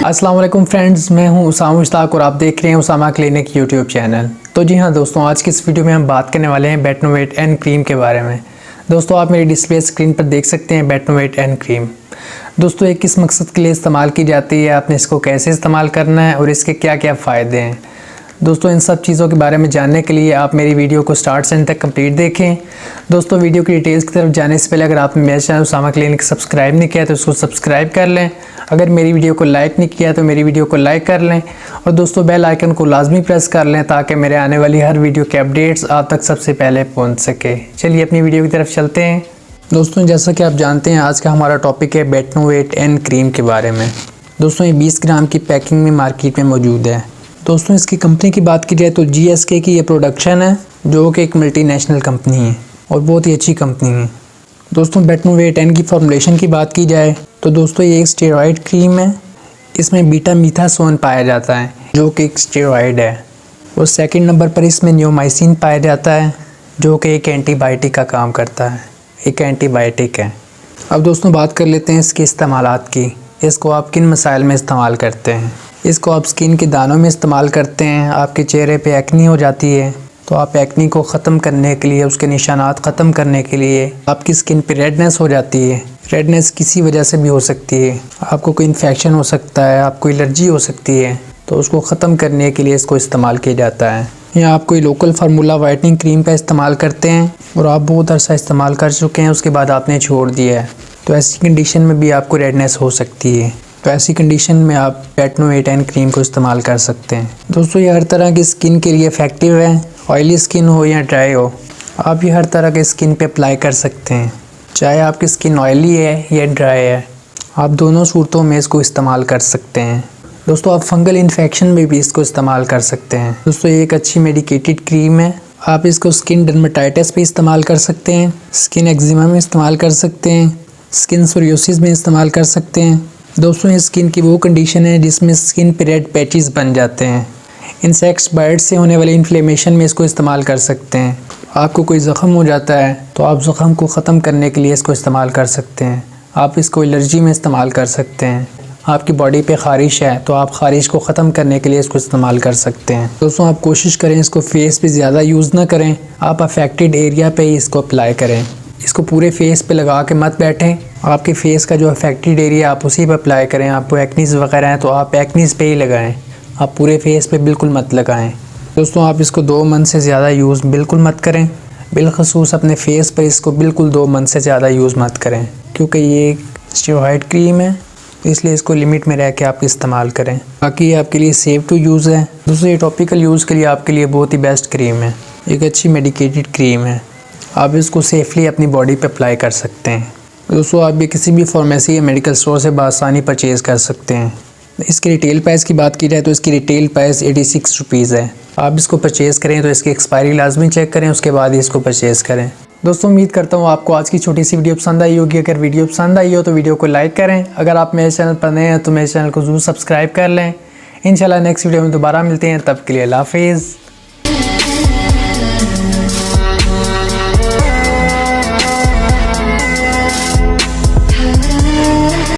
अस्सलाम वालेकुम फ्रेंड्स, मैं हूं उसामा मुश्ताक और आप देख रहे हैं उसामा क्लिनिक यूट्यूब चैनल। तो जी हाँ दोस्तों, आज की इस वीडियो में हम बात करने वाले हैं बेटनोवेट एन क्रीम के बारे में। दोस्तों आप मेरी डिस्प्ले स्क्रीन पर देख सकते हैं बेटनोवेट एन क्रीम। दोस्तों ये किस मकसद के लिए इस्तेमाल की जाती है, आपने इसको कैसे इस्तेमाल करना है और इसके क्या क्या फ़ायदे हैं। दोस्तों इन सब चीज़ों के बारे में जानने के लिए आप मेरी वीडियो को स्टार्ट से एंड तक कंप्लीट देखें। दोस्तों वीडियो की डिटेल्स की तरफ जाने से पहले अगर आपने मेरे चैनल उसामा क्लिनिक सब्सक्राइब नहीं किया तो इसको सब्सक्राइब कर लें। अगर मेरी वीडियो को लाइक नहीं किया तो मेरी वीडियो को लाइक कर लें और दोस्तों बेल आइकन को लाजमी प्रेस कर लें ताकि मेरे आने वाली हर वीडियो के अपडेट्स आप तक सबसे पहले पहुँच सके। चलिए अपनी वीडियो की तरफ चलते हैं। दोस्तों जैसा कि आप जानते हैं आज का हमारा टॉपिक है बेटनोवेट एन क्रीम के बारे में। दोस्तों ये 20 ग्राम की पैकिंग में मार्केट में मौजूद है। दोस्तों इसकी कंपनी की बात की जाए तो GSK की ये प्रोडक्शन है जो कि एक मल्टीनेशनल कंपनी है और बहुत ही अच्छी कंपनी है। दोस्तों बेटनोवेट एन की फॉर्मुलेशन की बात की जाए तो दोस्तों ये एक स्टेरॉयड क्रीम है। इसमें बीटा मीथासोन पाया जाता है जो कि एक स्टेरॉयड है और सेकंड नंबर पर इसमें नियोमाइसिन पाया जाता है जो कि एक एंटीबायोटिक का काम करता है, एक एंटीबायोटिक है। अब दोस्तों बात कर लेते हैं इसके इस्तेमालात की। इसको आप किन मसाइल में इस्तेमाल करते हैं। इसको आप स्किन के दानों में इस्तेमाल करते हैं। आपके चेहरे पे एक्नी हो जाती है तो आप एक्नी को ख़त्म करने के लिए, उसके निशानात ख़त्म करने के लिए, आपकी स्किन पे रेडनेस हो जाती है। रेडनेस किसी वजह से भी हो सकती है, आपको कोई इन्फेक्शन हो सकता है, आपको एलर्जी हो सकती है, तो उसको ख़त्म करने के लिए इसको इस्तेमाल किया जाता है। या आप कोई लोकल फार्मूला वाइटनिंग क्रीम का इस्तेमाल करते हैं और आप बहुत अरसा इस्तेमाल कर चुके हैं, उसके बाद आपने छोड़ दिया है, तो ऐसी कंडीशन में भी आपको रेडनेस हो सकती है। तो ऐसी कंडीशन में आप बेटनोवेट एन क्रीम को इस्तेमाल कर सकते हैं। दोस्तों ये हर तरह की स्किन के लिए इफ़ेक्टिव है, ऑयली स्किन हो या ड्राई हो, आप ये हर तरह के स्किन पे अप्लाई कर सकते हैं। चाहे आपकी स्किन ऑयली है या ड्राई है, आप दोनों सूरतों में इसको इस्तेमाल कर सकते हैं। दोस्तों आप फंगल इन्फेक्शन में भी इसको इस्तेमाल कर सकते हैं। दोस्तों ये एक अच्छी मेडिकेटेड क्रीम है। आप इसको स्किन डर्मेटाइटिस पे इस्तेमाल कर सकते हैं, स्किन एक्जिमा में इस्तेमाल कर सकते हैं, स्किन सोरियोसिस में इस्तेमाल कर सकते हैं। दोस्तों ये स्किन की वो कंडीशन है जिसमें स्किन पे रेड पैचेस बन जाते हैं। इंसेक्ट्स बाइट से होने वाले इन्फ्लेमेशन में इसको इस्तेमाल कर सकते हैं। आपको कोई ज़ख़म हो जाता है तो आप ज़ख़म को ख़त्म करने के लिए इसको इस्तेमाल कर सकते हैं। आप इसको एलर्जी में इस्तेमाल कर सकते हैं। आपकी बॉडी पे ख़ारिश है तो आप ख़ारिश को ख़त्म करने के लिए इसको इस्तेमाल कर सकते हैं। दोस्तों आप कोशिश करें इसको फेस पे ज़्यादा यूज़ ना करें, आप अफेक्टेड एरिया पे ही इसको अप्लाई करें। इसको पूरे फेस पे लगा के मत बैठें। आपके फेस का जो अफेक्टेड एरिया आप उसी पे अप्लाई करें। आपको एक्नीज़ वगैरह हैं तो आप एक्नीज़ पे ही लगाएं, आप पूरे फेस पे बिल्कुल मत लगाएं। दोस्तों आप इसको 2 मंथ से ज़्यादा यूज़ बिल्कुल मत करें, बिलखसूस अपने फेस पर इसको बिल्कुल 2 मंथ से ज़्यादा यूज़ मत करें क्योंकि ये एक स्टेरॉयड क्रीम है, इसलिए इसको लिमिट में रह के आप इस्तेमाल करें। बाकी ये आपके लिए सेफ टू यूज़ है। दोस्तों ये टॉपिकल यूज़ के लिए आपके लिए बहुत ही बेस्ट क्रीम है, एक अच्छी मेडिकेटेड क्रीम है। आप इसको सेफली अपनी बॉडी पे अप्लाई कर सकते हैं। दोस्तों आप भी किसी भी फार्मेसी या मेडिकल स्टोर से बआसानी परचेज़ कर सकते हैं। इसके रिटेल प्राइस की बात की जाए तो इसकी रिटेल प्राइस 86 रुपीज़ है। आप इसको परचेज़ करें तो इसकी एक्सपायरी लाजमी चेक करें, उसके बाद ही इसको परचेज़ करें। दोस्तों उम्मीद करता हूँ आपको आज की छोटी सी वीडियो पसंद आई होगी। अगर वीडियो पसंद आई हो तो वीडियो को लाइक करें। अगर आप मेरे चैनल पर नए हैं तो मेरे चैनल को ज़रूर सब्सक्राइब कर लें। इंशाल्लाह नेक्स्ट वीडियो में दोबारा मिलते हैं, तब के लिए अल्लाह हाफिज़।